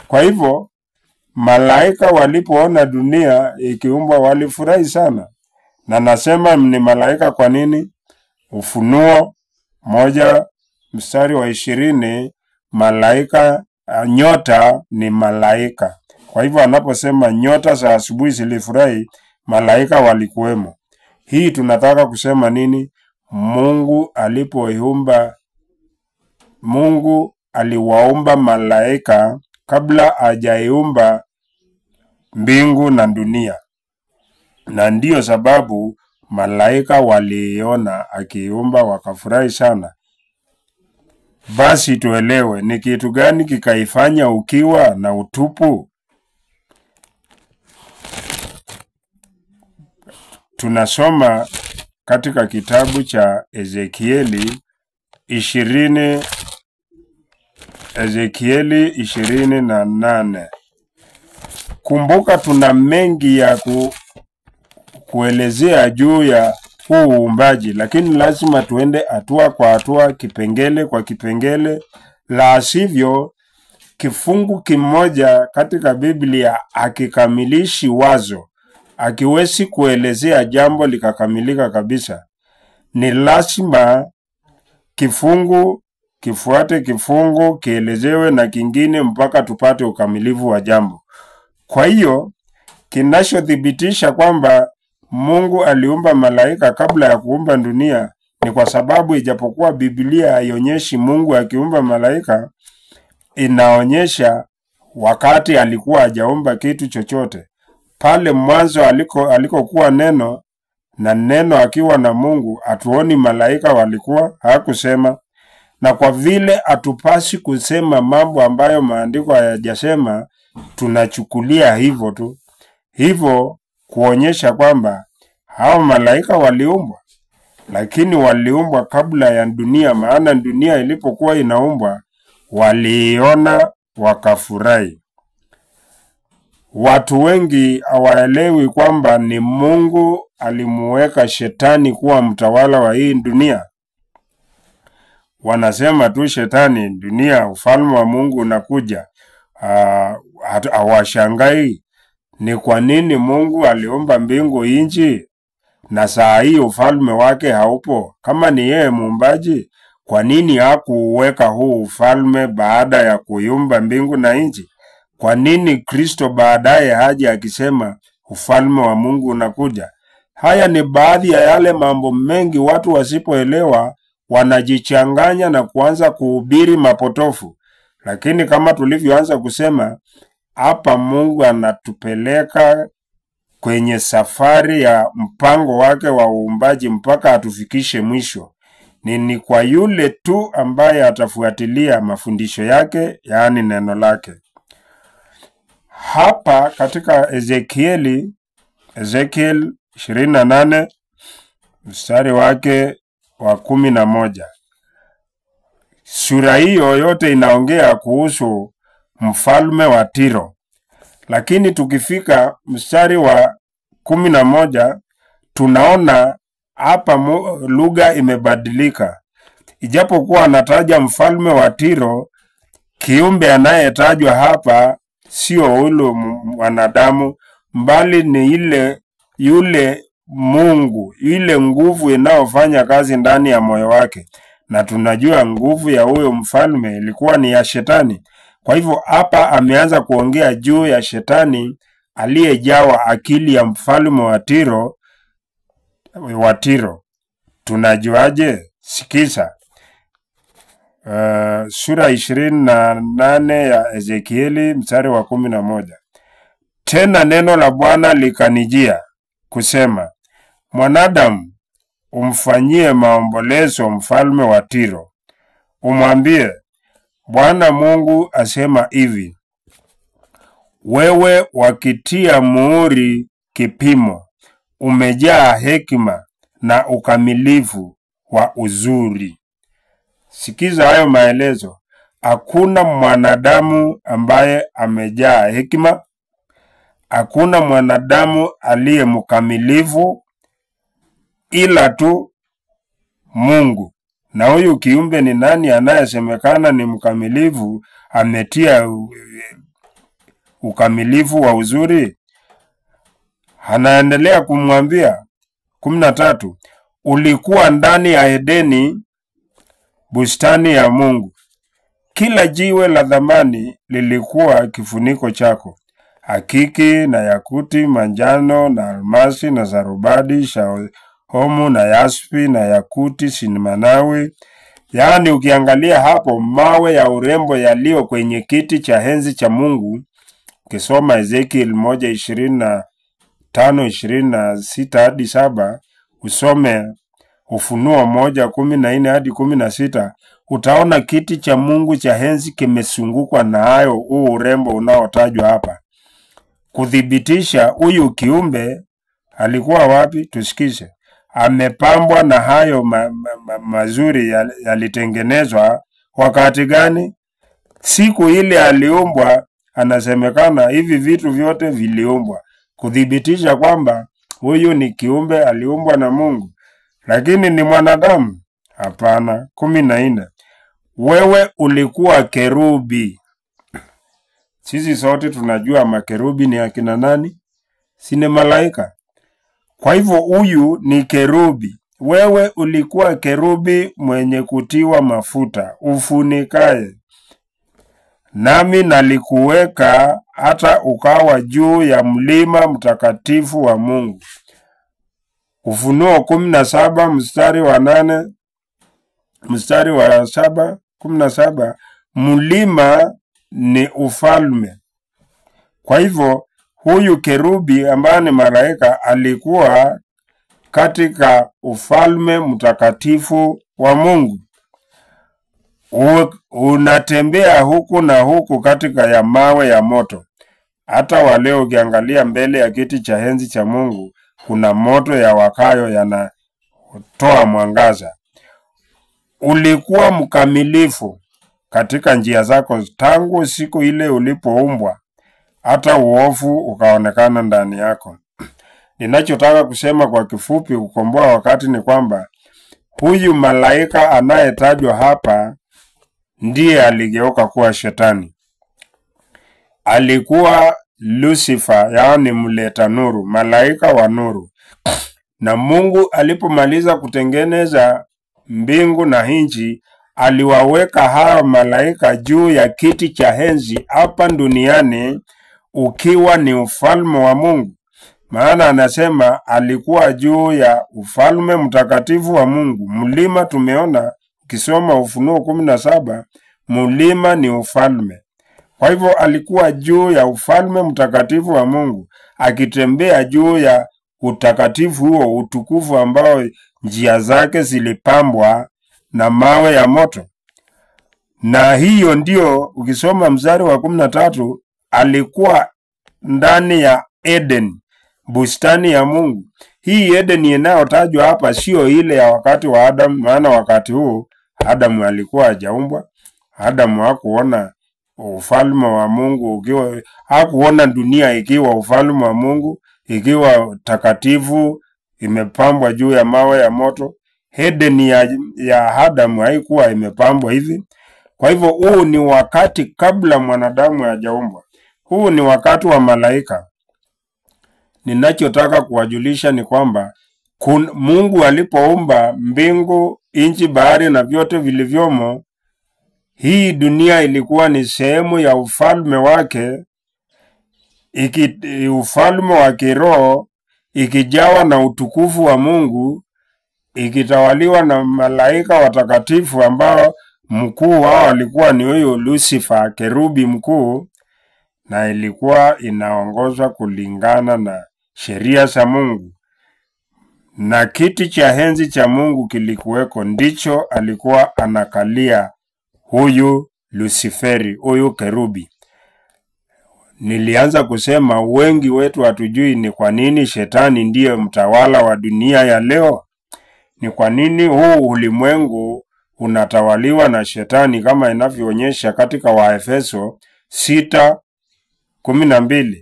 Kwa hivyo malaika walipoona dunia ikiumbwa walifurahi sana. Na nasema ni malaika kwa nini? Ufunuo 1 mstari wa 20, malaika, nyota ni malaika. Kwa hivyo anaposema nyota za asubuhi zilifurahi, malaika walikuwemo. Hii tunataka kusema nini? Mungu alipoiumba, Mungu aliwaumba malaika kabla hajaiumba mbingu na dunia. Na ndiyo sababu malaika waliona akiumba wakafurahi sana. Basi tuelewe ni kitu gani kikaifanya ukiwa na utupu? Tunasoma katika kitabu cha Ezekieli 28. Kumbuka tuna mengi ya kuelezea juu ya huu uumbaji, lakini lazima tuende hatua kwa hatua, kipengele kwa kipengele. La sivyo kifungu kimoja katika Biblia akikamilishi wazo, akiwezi kuelezea jambo likakamilika kabisa. Ni lazima kifungu kifuate kifungu, kielezewe na kingine mpaka tupate ukamilifu wa jambo. Kwa hiyo kinachodhibitisha kwamba Mungu aliumba malaika kabla ya kuumba dunia ni kwa sababu ijapokuwa Biblia haionyeshi Mungu akiumba malaika, inaonyesha wakati alikuwa hajaomba kitu chochote. Pale mwanzo alikokuwa neno, na neno akiwa na Mungu, atuoni malaika walikuwa, hakusema. Na kwa vile atupasi kusema mambo ambayo maandiko hayajasema, tunachukulia hivyo tu. Hivyo kuonyesha kwamba hao malaika waliumbwa, lakini waliumbwa kabla ya dunia, maana dunia ilipokuwa inaumbwa waliona wakafurahi. Watu wengi hawaelewi kwamba ni Mungu alimuweka shetani kuwa mtawala wa hii dunia. Wanasema tu shetani, dunia, ufalme wa Mungu unakuja. Hawashangai ni kwa nini Mungu aliumba mbingu nchi na saa hii ufalme wake haupo. Kama ni yeye muumbaji, kwa nini hakuweka huu ufalme baada ya kuumba mbingu na nchi? Kwa nini Kristo baadaye haja akisema ufalme wa Mungu unakuja? Haya ni baadhi ya yale mambo mengi watu wasipoelewa wanajichanganya na kuanza kuhubiri mapotofu. Lakini kama tulivyoanza kusema, hapa Mungu anatupeleka kwenye safari ya mpango wake wa uumbaji mpaka atufikishe mwisho. Ni kwa yule tu ambaye atafuatilia mafundisho yake, yaani neno lake. Hapa katika Ezekiel 28 mstari wake wa 11. Sura hiyo yote inaongea kuhusu mfalme wa Tiro. Lakini tukifika mstari wa 11, tunaona hapa lugha imebadilika. Ijapokuwa anataja mfalme wa Tiro, kiumbe anayetajwa hapa sio ule wanadamu, mbali ni yule Mungu, ile nguvu inayofanya kazi ndani ya moyo wake. Na tunajua nguvu ya huyo mfalme ilikuwa ni ya shetani. Kwa hivyo hapa ameanza kuongea juu ya shetani aliyejawa akili ya mfalme wa Tiro. Tunajuaje? Sikiza. Sura 28 ya Ezekieli mstari wa 11. Tena neno la Bwana likanijia kusema, mwanadamu, umfanyie maombolezo mfalme wa Tiro. Umwambie, Bwana Mungu asema hivi, wewe wakitia muhuri kipimo, umejaa hekima na ukamilifu wa uzuri. Sikiza hayo maelezo. Hakuna mwanadamu ambaye amejaa hekima, hakuna mwanadamu aliye mkamilifu, ila tu Mungu. Na huyu kiumbe ni nani anayesemekana ni mkamilifu, ametia ukamilifu wa uzuri? Anaendelea kumwambia 13, ulikuwa ndani ya Edeni, bustani ya Mungu. Kila jiwe la thamani lilikuwa kifuniko chako, hakiki na yakuti, manjano na almasi na zarubadi, shahomu na yaspi na yakuti, sinimanawi. Yaani ukiangalia hapo mawe ya urembo yaliyo kwenye kiti cha enzi cha Mungu. Ukisoma Ezekiel 1:25-26 hadi 7, usome Ufunuo 1:14 hadi 16, utaona kiti cha Mungu cha enzi kimesungukwa na hayo huu urembo unaotajwa hapa. Kudhibitisha huyu kiumbe alikuwa wapi? Tusikize. Amepambwa na hayo mazuri yalitengenezwa wakati gani? Siku ile aliumbwa. Anasemekana hivi vitu vyote viliumbwa kudhibitisha kwamba huyu ni kiumbe aliumbwa na Mungu. Lakini ni mwanadamu? Hapana. 14, wewe ulikuwa kerubi. Sisi sote tunajua makerubi ni akina nani? Si ni malaika. Kwa hivyo huyu ni kerubi. Wewe ulikuwa kerubi mwenye kutiwa mafuta, ufunikaye. Nami nalikuweka hata ukawa juu ya mlima mtakatifu wa Mungu. Ufunuo 17 mstari wa 8, mstari wa 7, 17, mlima ni ufalme. Kwa hivyo huyu kerubi ambaye ni malaika alikuwa katika ufalme mtakatifu wa Mungu. Unatembea huku na huku katika ya mawe ya moto. Hata waleo ukiangalia mbele ya kiti cha enzi cha Mungu, kuna moto ya wakayo yanatoa mwangaza. Ulikuwa mkamilifu katika njia zako tangu siku ile ulipoumbwa, hata uovu ukaonekana ndani yako. Ninachotaka kusema kwa kifupi kukomboa wakati ni kwamba huyu malaika anayetajwa hapa ndiye aligeuka kuwa shetani. Alikuwa Lucifer, yaani mleta nuru, malaika wa nuru. Na Mungu alipomaliza kutengeneza mbingu na nchi, aliwaweka hawa malaika juu ya kiti cha enzi hapa duniani, ukiwa ni ufalme wa Mungu. Maana anasema alikuwa juu ya ufalme mtakatifu wa Mungu. Mlima tumeona, ukisoma Ufunuo 17, mlima ni ufalme. Kwa hivyo alikuwa juu ya ufalme mtakatifu wa Mungu, akitembea juu ya utakatifu huo, utukufu ambao njia zake zilipambwa na mawe ya moto. Na hiyo ndio ukisoma mstari wa 13, alikuwa ndani ya Eden, bustani ya Mungu. Hii Eden inayotajwa hapa sio ile ya wakati wa Adam, maana wakati huu Adam alikuwa hajaumbwa. Adam hakuona ufalme wa Mungu hakuona dunia ikiwa ufalme wa Mungu, ikiwa takatifu, imepambwa juu ya mawe ya moto. Eden ya Adam haikuwa imepambwa hivi. Kwa hivyo huu ni wakati kabla mwanadamu hajaumbwa. Huu ni wakati wa malaika. Ninachotaka kuwajulisha ni kwamba Mungu alipoumba mbingu, nchi, bahari na vyote vilivyomo, hii dunia ilikuwa ni sehemu ya ufalme wake, ufalme wa kiroho, ikijawa na utukufu wa Mungu, ikitawaliwa na malaika watakatifu ambao mkuu wao alikuwa ni huyo Lucifer, kerubi mkuu, na ilikuwa inaongozwa kulingana na sheria za Mungu. Na kiti cha enzi cha Mungu kilikuweko, ndicho alikuwa anakalia huyu Luciferi, huyu kerubi. Nilianza kusema wengi wetu hatujui ni kwa nini shetani ndiye mtawala wa dunia ya leo. Ni kwa nini huu ulimwengu unatawaliwa na shetani kama inavyoonyesha katika Waefeso 6:12.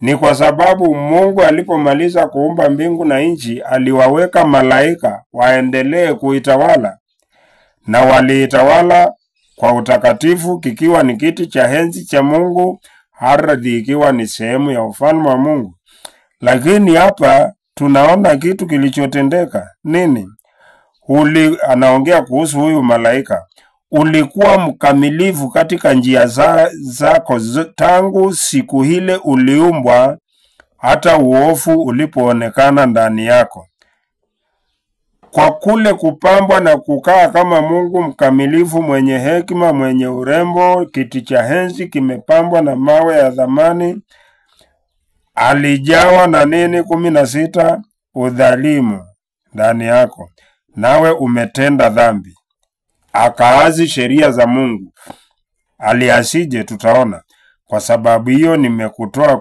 Ni kwa sababu Mungu alipomaliza kuumba mbingu na nchi, aliwaweka malaika waendelee kuitawala. Na waliitawala kwa utakatifu, kikiwa ni kiti cha enzi cha Mungu, ardhi ikiwa ni sehemu ya ufalme wa Mungu. Lakini hapa tunaona kitu kilichotendeka. Nini? Anaongea kuhusu huyu malaika. Ulikuwa mkamilifu katika njia zako tangu siku ile uliumbwa, hata uovu ulipoonekana ndani yako. Kwa kule kupambwa na kukaa kama Mungu mkamilifu, mwenye hekima, mwenye urembo, kiti cha enzi kimepambwa na mawe ya thamani, alijawa na nini? 16, udhalimu ndani yako, nawe umetenda dhambi, akaazi sheria za Mungu. Aliasije? Tutaona. Kwa sababu hiyo nimekutoa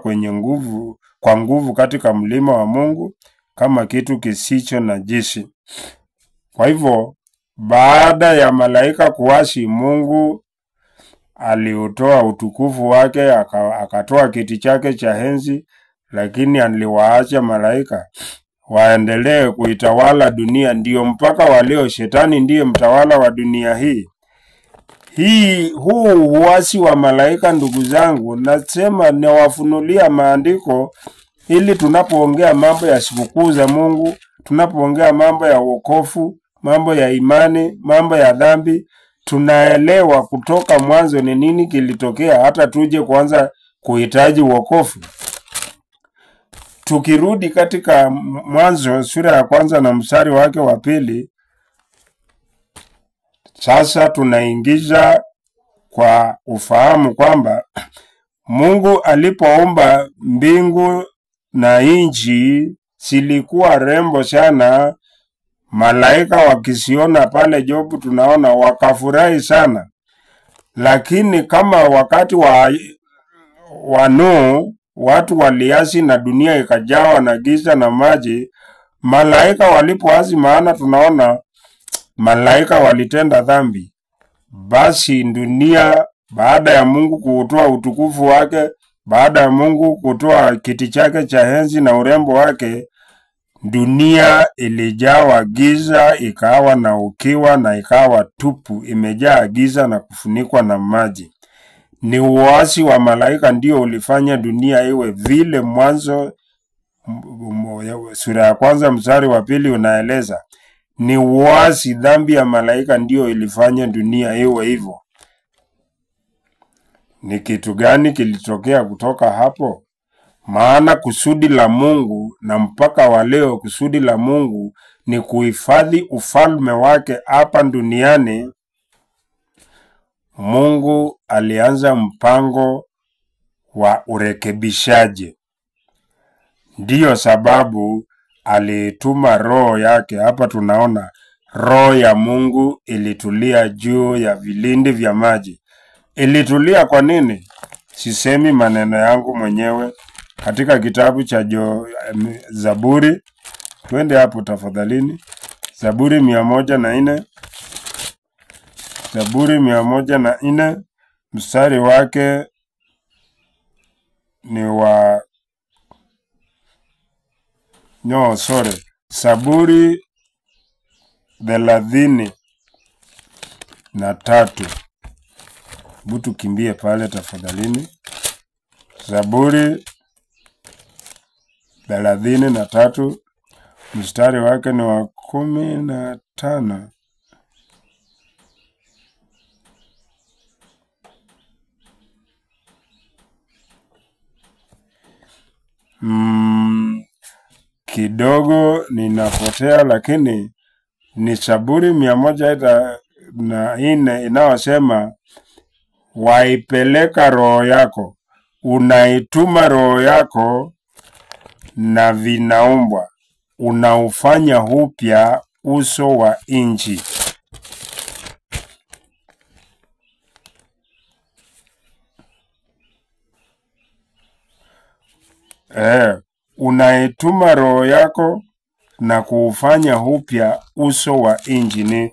kwa nguvu katika mlima wa Mungu kama kitu kisicho najisi. Kwa hivyo baada ya malaika kuasi, Mungu aliutoa utukufu wake, akatoa kiti chake cha enzi, lakini aliwaacha malaika waendelee kuitawala dunia. Ndiyo mpaka waleo shetani ndiye mtawala wa dunia hii. Huu uasi wa malaika, ndugu zangu, nasema nawafunulia maandiko ili tunapoongea mambo ya sikukuu za Mungu, tunapoongea mambo ya wokovu, mambo ya imani, mambo ya dhambi, tunaelewa kutoka mwanzo ni nini kilitokea, hata tuje kuanza kuhitaji wokovu. Tukirudi katika Mwanzo sura ya 1 na mstari wake wa 2, sasa tunaingiza kwa ufahamu kwamba Mungu alipoumba mbingu na nchi silikuwa rembo sana. Malaika wakisiona pale Jobu tunaona wakafurahi sana. Lakini kama wakati wa Nuhu watu waliasi na dunia ikajawa na giza na maji, malaika walipoasi, maana tunaona malaika walitenda dhambi. Basi dunia baada ya Mungu kutoa utukufu wake, baada ya Mungu kutoa kiti chake cha enzi na urembo wake, dunia ilijawa giza, ikawa na ukiwa na ikawa tupu, imejaa giza na kufunikwa na maji. Ni uasi wa malaika ndio ulifanya dunia iwe vile. Mwanzo sura ya 1 mstari wa 2 unaeleza ni uasi, dhambi ya malaika ndio ilifanya dunia iwe hivyo. Ni kitu gani kilitokea kutoka hapo? Maana kusudi la Mungu, na mpaka wa leo kusudi la Mungu ni kuhifadhi ufalme wake hapa duniani. Mungu alianza mpango wa urekebishaji. Ndiyo sababu alituma roho yake. Hapa tunaona roho ya Mungu ilitulia juu ya vilindi vya maji. Ilitulia kwa nini? Sisemi maneno yangu mwenyewe. Katika kitabu cha Zaburi, twende hapo tafadhalini. Zaburi 104. Zaburi 104 mstari wake ni wa Zaburi 33. Butu kimbie pale tafadhalini. Zaburi 33 mstari wake ni wa 15. Kidogo ninapotea, lakini ni Zaburi 104 inayosema waipeleka roho yako, unaituma roho yako na vinaumbwa, unaufanya upya uso wa nchi. Unaituma roho yako na kuufanya upya uso wa nchi. Ni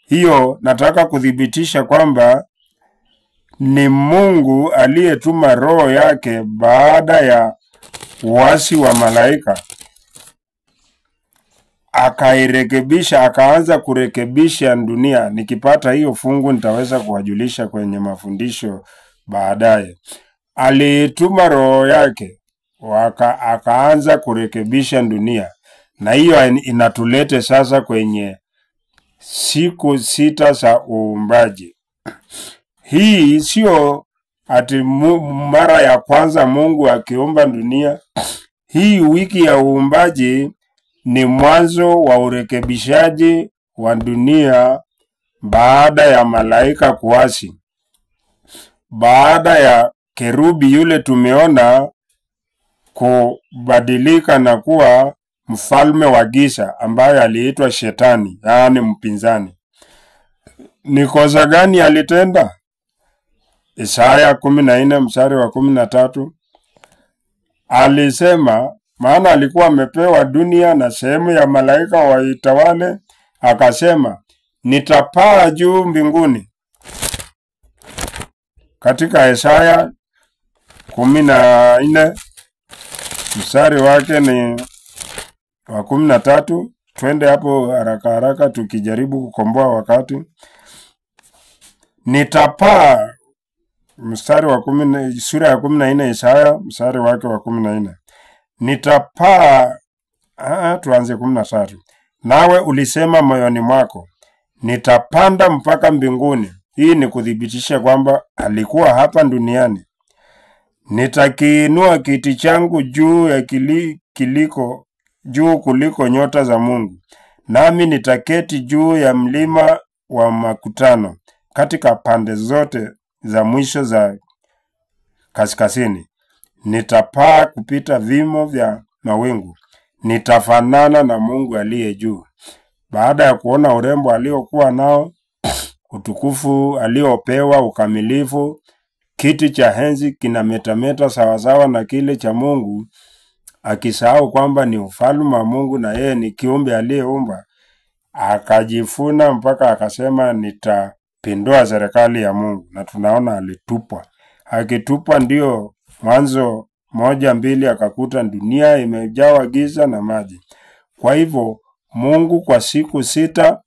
hiyo nataka kudhibitisha kwamba ni Mungu aliyetuma roho yake baada ya uasi wa malaika. Akairekebisha, akaanza kurekebisha dunia. Nikipata hiyo fungu nitaweza kuwajulisha kwenye mafundisho baadaye. Alituma roho yake, akaanza kurekebisha dunia. Na hiyo inatulete sasa kwenye siku 6 za uumbaji. Hii sio ati mara ya kwanza Mungu akiumba dunia. Hii wiki ya uumbaji ni mwanzo wa urekebishaji wa dunia baada ya malaika kuasi. Baada ya kerubi yule tumeona kubadilika na kuwa mfalme wa giza ambaye aliitwa Shetani, yaani mpinzani. Ni kosa gani alitenda? Isaya 14 mstari wa 13 alisema, maana alikuwa amepewa dunia na sehemu ya malaika waitawale, akasema nitapaa juu mbinguni. Katika Isaya 14 mstari wake ni wa 13. Twende hapo haraka haraka tukijaribu kukomboa wakati. Nitapaa, mstari wa 10, sura ya 14 Isaya mstari wake wa 14. Nitapaa, tuanze 13. Nawe ulisema moyoni mwako, nitapanda mpaka mbinguni. Hii ni kudhibitisha kwamba alikuwa hapa duniani. Nitakiinua kiti changu juu ya juu kuliko nyota za Mungu. Nami nitaketi juu ya mlima wa makutano katika pande zote za mwisho za kaskazini. Nitapaa kupita vimo vya mawingu. Nitafanana na Mungu aliye juu. Baada ya kuona urembo aliokuwa nao, utukufu aliopewa, ukamilifu, kiti cha enzi kinametameta sawasawa na kile cha Mungu, akisahau kwamba ni ufalme wa Mungu na yeye ni kiumbe aliyeumba, akajifuna mpaka akasema nitapindua serikali ya Mungu. Na tunaona alitupwa. Akitupwa ndio Mwanzo 1:2 akakuta dunia imejawa giza na maji. Kwa hivyo Mungu kwa siku 6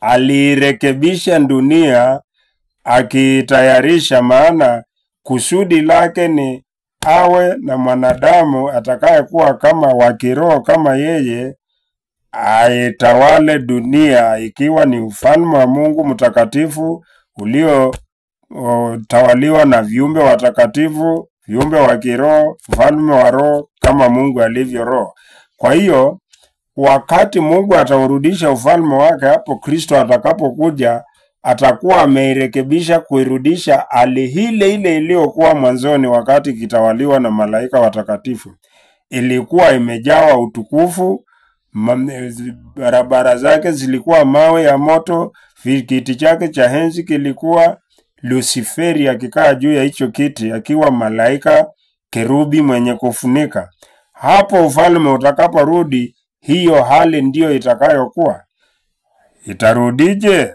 alirekebisha dunia, akitayarisha, maana kusudi lake ni awe na mwanadamu atakayekuwa kama wa kiroho kama yeye, aitawale dunia, ikiwa ni ufalme wa Mungu mtakatifu ulio tawaliwa na viumbe watakatifu, viumbe wa kiroho, ufalme wa roho kama Mungu alivyo roho. Kwa hiyo wakati Mungu ataurudisha ufalme wake, hapo Kristo atakapokuja atakuwa ameirekebisha kuirudisha hali ile ile iliyokuwa mwanzoni wakati kitawaliwa na malaika watakatifu. Ilikuwa imejawa utukufu, barabara zake zilikuwa mawe ya moto, kiti chake cha enzi kilikuwa Luciferi akikaa juu ya hicho kiti akiwa malaika kerubi mwenye kufunika. Hapo ufalme utakaporudi, hiyo hali ndiyo itakayokuwa. Itarudije?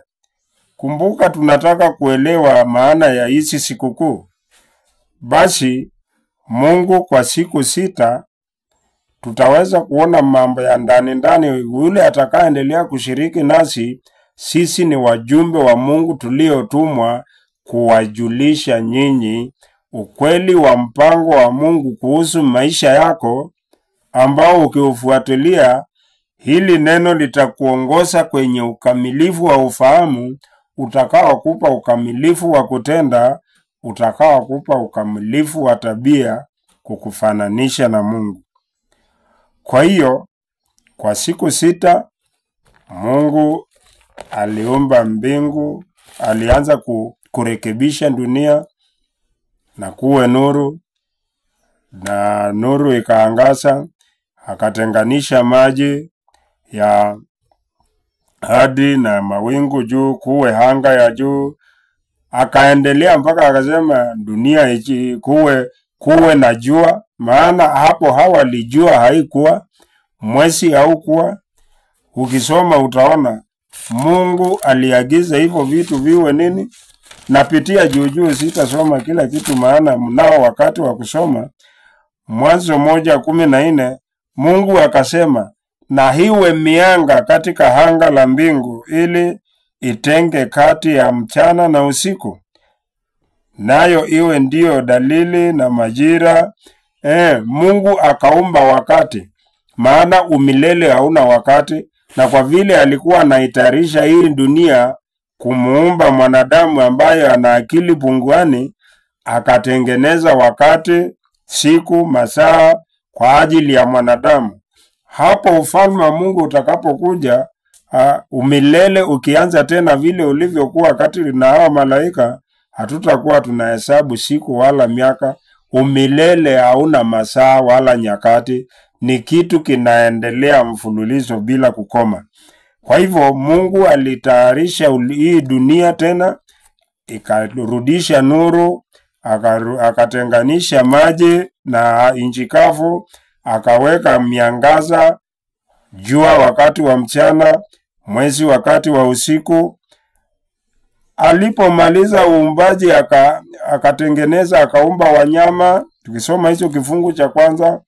Kumbuka tunataka kuelewa maana ya hizi sikukuu. Basi Mungu kwa siku 6 tutaweza kuona mambo ya ndani. Yule atakaendelea kushiriki nasi, sisi ni wajumbe wa Mungu tuliotumwa kuwajulisha nyinyi ukweli wa mpango wa Mungu kuhusu maisha yako, ambao ukiufuatilia hili neno litakuongoza kwenye ukamilifu wa ufahamu, utakaokupa ukamilifu wa kutenda, utakaokupa ukamilifu wa tabia, kukufananisha na Mungu. Kwa hiyo kwa siku 6 Mungu aliumba mbingu, alianza kurekebisha dunia na kuwe nuru, na nuru ikaangaza, akatenganisha maji ya ardhi na mawingu juu, kuwe anga ya juu. Akaendelea mpaka akasema dunia kuwe na jua, maana hapo awali jua haikuwa, mwezi haukuwa. Ukisoma utaona Mungu aliagiza hivyo vitu viwe nini. Napitia juu, sitasoma kila kitu maana mnao wakati wa kusoma. Mwanzo 1:14 Mungu akasema, na iwe mianga katika anga la mbingu ili itenge kati ya mchana na usiku, nayo iwe ndiyo dalili na majira. Mungu akaumba wakati, maana umilele hauna wakati, na kwa vile alikuwa anaitayarisha hii dunia kumuumba mwanadamu ambaye ana akili punguani, akatengeneza wakati, siku, masaa kwa ajili ya mwanadamu. Hapo ufalme wa Mungu utakapokuja, umilele ukianza tena vile ulivyokuwa kati na hao malaika, hatutakuwa tunahesabu siku wala miaka. Umilele hauna masaa wala nyakati, ni kitu kinaendelea mfululizo bila kukoma. Kwa hivyo Mungu alitayarisha hii dunia tena, ikarudisha nuru, akatenganisha maji na nchi kavu, akaweka miangaza, jua wakati wa mchana, mwezi wakati wa usiku. Alipomaliza uumbaji akatengeneza, akaumba wanyama. Tukisoma hicho kifungu cha kwanza,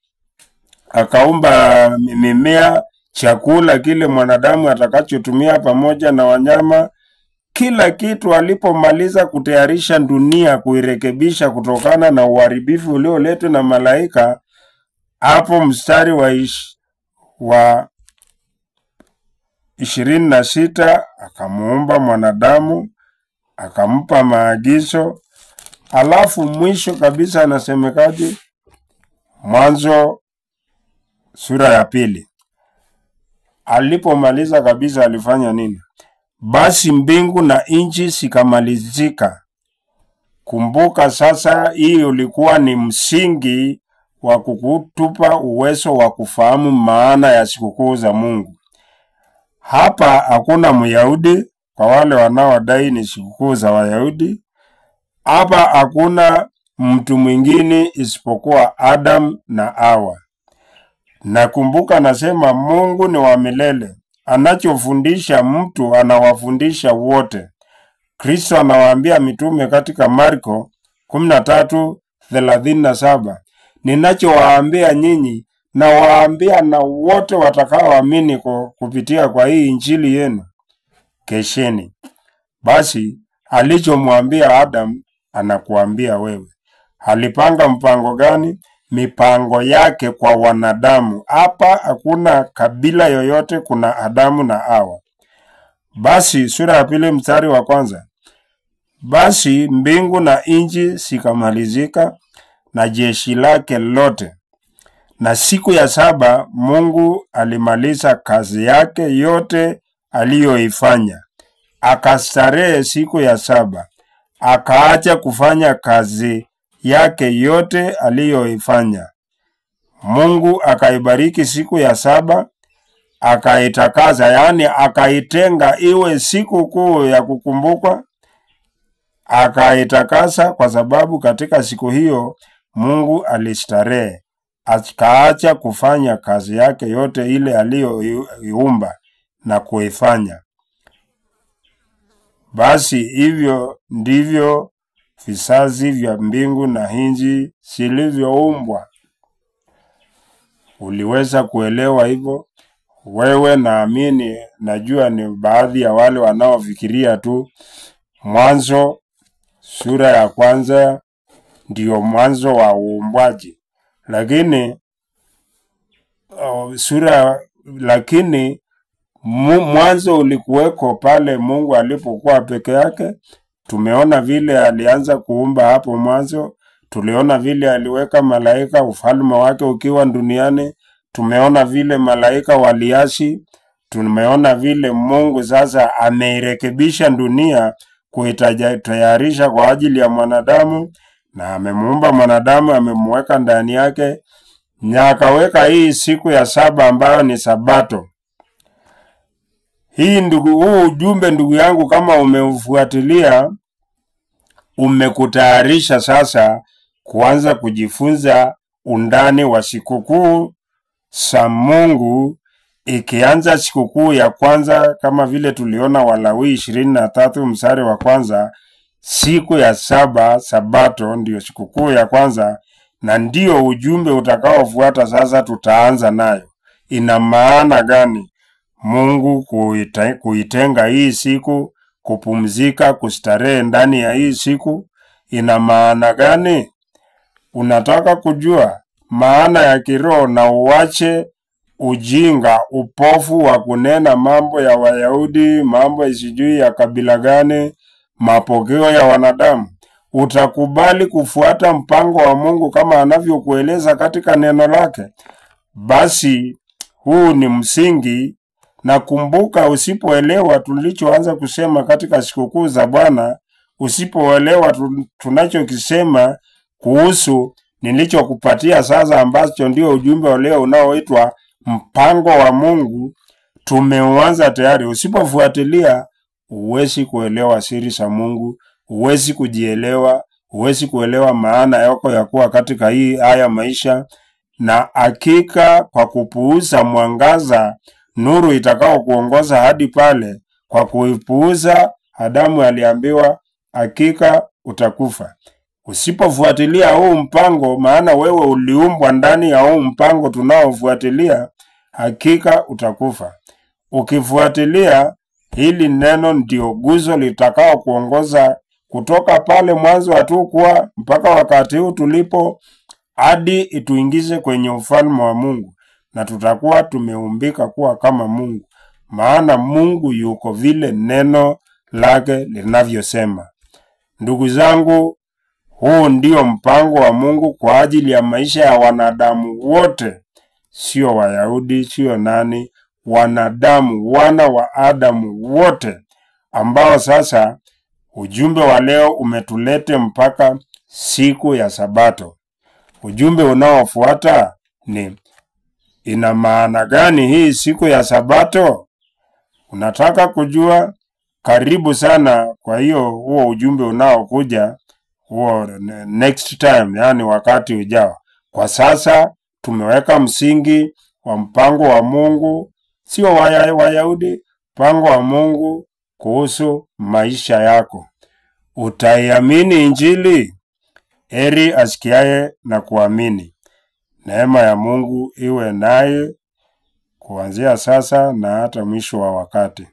akaumba mimea, chakula kile mwanadamu atakachotumia pamoja na wanyama, kila kitu. Alipomaliza kutayarisha dunia, kuirekebisha kutokana na uharibifu ulioletwa na malaika, hapo mstari wa 26 akamuumba mwanadamu, akampa maagizo. Alafu mwisho kabisa anasemekaje? Mwanzo sura ya 2. Alipomaliza kabisa alifanya nini? Basi mbingu na nchi zikamalizika, Kumbuka sasa, hii ulikuwa ni msingi wa kukutupa uwezo wa kufahamu maana ya sikukuu za Mungu. Hapa hakuna Myahudi kwa wale wanaodai ni sikukuu za Wayahudi. Hapa hakuna mtu mwingine isipokuwa Adam na Hawa. Na kumbuka, nasema Mungu ni wa milele. Anachofundisha mtu anawafundisha wote. Kristo anawaambia mitume katika Marko 13:37, ninachowaambia nyinyi na waambia na wote watakaoamini kupitia kwa hii injili yenu, kesheni. Basi alichomwambia Adam anakuambia wewe. Alipanga mpango gani? Mipango yake kwa wanadamu. Hapa hakuna kabila yoyote, kuna Adamu na Hawa. Basi sura ya 2 mstari wa 1. Basi mbingu na nchi zikamalizika na jeshi lake lote, na siku ya 7 Mungu alimaliza kazi yake yote aliyoifanya. Akastarehe siku ya 7, akaacha kufanya kazi yake yote aliyoifanya. Mungu akaibariki siku ya 7, akaitakasa, yani akaitenga iwe siku kuu ya kukumbukwa, akaitakasa, kwa sababu katika siku hiyo Mungu alistarehe, akaacha kufanya kazi yake yote ile aliyoiumba na kuifanya. Basi hivyo ndivyo vizazi vya mbingu na nchi zilivyoumbwa. Uliweza kuelewa hivyo? Wewe naamini, najua ni baadhi ya wale wanaofikiria tu Mwanzo sura ya 1 ndio mwanzo wa uumbaji. Lakini mwanzo ulikuweko pale Mungu alipokuwa peke yake. Tumeona vile alianza kuumba hapo mwanzo. Tuliona vile aliweka malaika, ufalme wake ukiwa duniani. Tumeona vile malaika waliasi. Tumeona vile Mungu sasa ameirekebisha dunia kuitayarisha kwa ajili ya mwanadamu, na amemuumba mwanadamu, amemweka ndani yake, na akaweka hii siku ya 7 ambayo ni Sabato. Huu ujumbe ndugu yangu, kama umeufuatilia, umekutayarisha sasa kuanza kujifunza undani wa sikukuu za Mungu. Ikianza sikukuu ya kwanza kama vile tuliona Walawi 23 mstari wa 1, siku ya 7 Sabato ndio sikukuu ya kwanza, na ndio ujumbe utakaofuata sasa tutaanza nayo. Ina maana gani Mungu kuitenga hii siku, kupumzika, kustarehe ndani ya hii siku? Ina maana gani? Unataka kujua maana ya kiroho, na uache ujinga, upofu wa kunena mambo ya Wayahudi, mambo isijui ya kabila gani, mapokeo ya wanadamu. Utakubali kufuata mpango wa Mungu kama anavyokueleza katika neno lake. Basi huu ni msingi, na kumbuka, usipoelewa tulichoanza kusema katika sikukuu za Bwana, usipoelewa tunachokisema kuhusu nilichokupatia sasa, ambacho ndio ujumbe wa leo unaoitwa mpango wa Mungu, tumeuanza tayari. Usipofuatilia huwezi kuelewa siri za Mungu, huwezi kujielewa, huwezi kuelewa maana yako ya kuwa katika haya maisha. Na hakika kwa kupuuza mwangaza, nuru itakao kuongoza hadi pale, kwa kuipuuza, Adamu aliambiwa hakika utakufa. Usipofuatilia huu mpango, maana wewe uliumbwa ndani ya huu mpango tunaofuatilia, hakika utakufa. Ukifuatilia hili neno, ndio guzo litakao kuongoza kutoka pale mwanzo hatukuwa mpaka wakati huu tulipo, hadi ituingize kwenye ufalme wa Mungu, na tutakuwa tumeumbika kuwa kama Mungu, maana Mungu yuko vile neno lake linavyosema. Ndugu zangu, huu ndio mpango wa Mungu kwa ajili ya maisha ya wanadamu wote, sio Wayahudi, sio nani, wanadamu, wana wa Adamu wote, ambao sasa Ujumbe wa leo umetulete mpaka siku ya Sabato. Ujumbe unaofuata ni ina maana gani hii siku ya Sabato? Unataka kujua? Karibu sana. Kwa hiyo huo ujumbe unaokuja huo next time, yani wakati ujao. Kwa sasa tumeweka msingi wa mpango wa Mungu, sio Wayahudi, mpango wa Mungu kuhusu maisha yako. Utaiamini Injili? Heri asikiaye na kuamini. Neema ya Mungu iwe naye kuanzia sasa na hata mwisho wa wakati.